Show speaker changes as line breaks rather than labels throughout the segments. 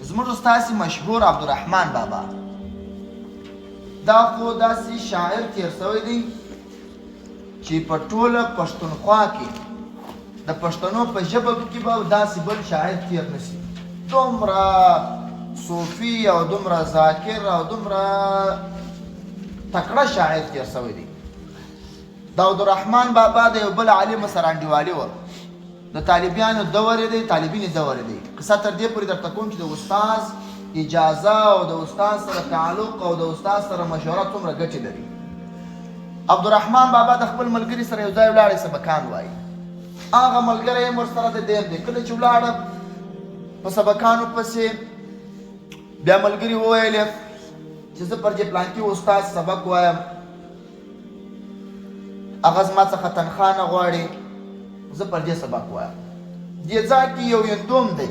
زموږ ستاسې مشهور عبدالرحمن بابا دا خو داسې شاعر تیر سوی دی چې په ټوله پښتونخوا کې د پښتنو په ژبه کې به داسې بل شاعر تیر نشي. دومره صوفي او دومره ذاکر او دومره تکړه شاعر تیر سوی دی. د عبدالرحمن بابا د یو بل عالم سره انډیوالي وه. د طالبانو دور دی، طالبین دور دی. قصه تر دې پورې درته کوم چې د استاد اجازه او د استاد سره تعلق او د استاد سره مشوره څومره ګټې لري. عبدالرحمن بابا د خپل ملګري سره یو ځای ولاړی سبقان وایي. هغه ملګری یې ورسره د دیر دی. کله چې ولاړه په سبقانو پسې بیا ملګري وویلې چې زه پر دې پلانکي استاد سبق وایم، هغه زما څخه تنخوا نه غواړي، زه پر دې سبق وایم. دې ځای کې یو یندوم دی.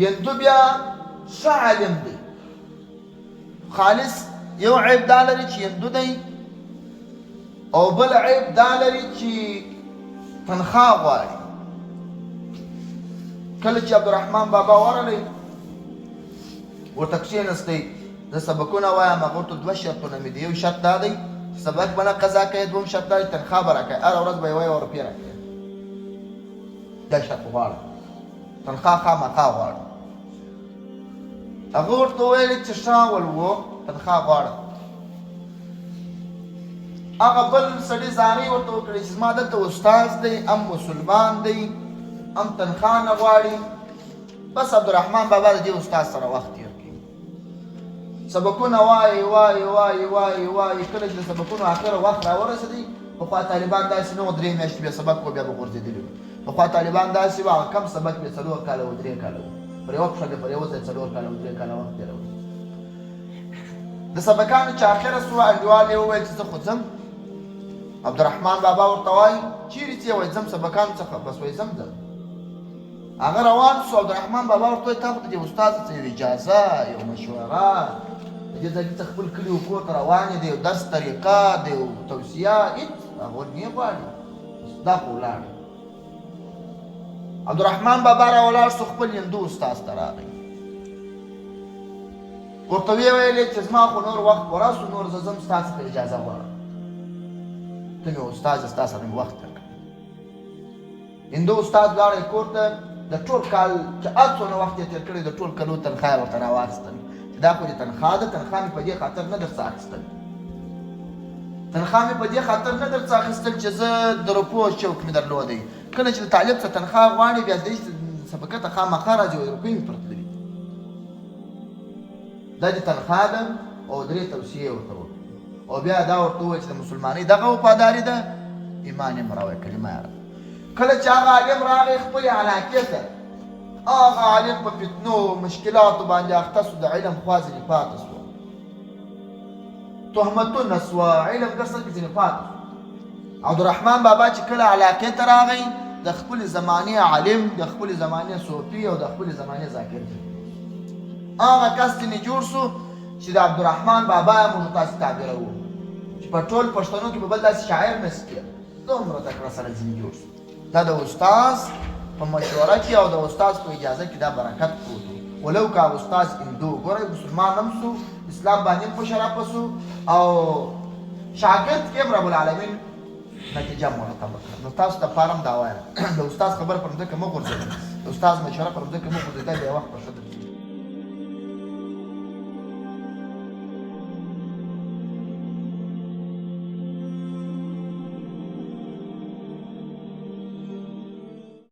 یندو بیا ښه عالم دی. خالص یو عیب دا لري چې یندو دی او بل عیب دا لري چې تنخوا غواړي. کله چې عبدالرحمن بابا ورغلی ورته کښېنستی، زه سبقونه وایم، هغه ورته دوه شرطونه مې دي. یو شرط دا دی چې سبق به نه قضا کوې، دویم شرط دا دی تنخوا به راکوې، هره ورځ به یوه روپۍ راکوې. دا شرط غواړم، تنخوا خامخا غواړم. هغه ورته وویل چې ښه ولو تنخوا غواړم. هغه بل سړي زارۍ ورته وکړې چې زما دلته استاد دی، هم مسلمان دی، هم تنخوا نه غواړي. بس عبدالرحمن بابا د دې استاد سره وخت تېر کړي. سبقونه وایي وایي وایي وایي وایي. کله چې د سبقونو اخره وخت راورسېدی، پخوا طالبان داسې نه وو، 3 میاشتې بیا سبق و بیا به غورځېدلي وو. پخوا طالبان داسې وو، هغه کم سبق بیا 4 کاله و 3 کاله و. پر یوه پښه بیا پر یوه ځای 4 کاله و 3 کاله وخت تېروي. د سبقانو چې اخره سوه انډیوال یې وویل چې زه خو ځم. عبدالرحمن بابا ورته وایي چیرې ځې؟ وایي ځم سبقانو څخه. بس وایي ځم. هغه روان سو. عبدالرحمن بابا ورته وایي تا خو د دې استاد څه یو اجازه، یو مشوره، د دې ځای څخه خپل کلي و کور ته روان یې، د یو درس طریقه، د یو توصیه، هېڅ هغه نه غواړي. دا خو ولاړ. عبدالرحمن بابا را ولاړ سو، خپل هندو استاد ته راغی. ورته ویې ویلې چې زما خو نور وخت پوره سو، نور زه ځم ستا څخه اجازه غواړم. ته مې استاد یې، ستا سره مې وخت راکړه. هندو استاد لاړی کور ته. د ټول کال چې هر څونه وخت یې تېر کړی، د ټول کلو تنخوا یې ورته راواخیستل چې دا خو دې تنخوا ده، تنخوا مې په دې خاطر نه درڅه اخیستل، تنخوا مې په دې خاطر نه درڅه اخیستل چې زه د روپو شوق مې درلودی. کله چې د طالب څه تنخوا غواړي بیا دې سبقه ته خامخا راځي او روپۍ مې پرته لري. دا دې تنخوا ده او 3 توصیې ورته وکړي. او بیا دا ورته وویل چې د مسلمانۍ دغه وفاداري ده، ایمان یې مروی، کلمه یې. کله چې هغه عالم راغی خپلې علاقې ته، هغه عالم په فتنو مشکلاتو باندې اخته سو، د علم خوا ځینې پاته سوه، تهمتونه سوه، علم درسه کې ځینې پاته سو. عبدالرحمن بابا چې کله علاقې ته راغی، د خپلې زمانې عالم، د خپلې زمانې صوفي او د خپلې زمانې ذاکر هغه کس ځینې جوړ سو چې د عبدالرحمن بابا یې موږ تاسې تعبیروو چې په ټول پښتنو کې به بل داسې شاعر نشي کېدی. دومره تکړه سره ځینې جوړ سو. دا د استاد په مشوره کې او د استاد په اجازه کې دا برکت پروت و. ولو که استاد هندو، ګورئ مسلمان هم سو، اسلام باندې هم په شرافه سو، او شاګرد کې هم رب العالمین نتیجه مرتبه کړه. نو تاسو ته پاره هم دا وایم د استاد خبره پر مځکه مه غورځوئ، د استاد مشوره پر مځکه مه غورځوئ، دا بیا وخت په ښه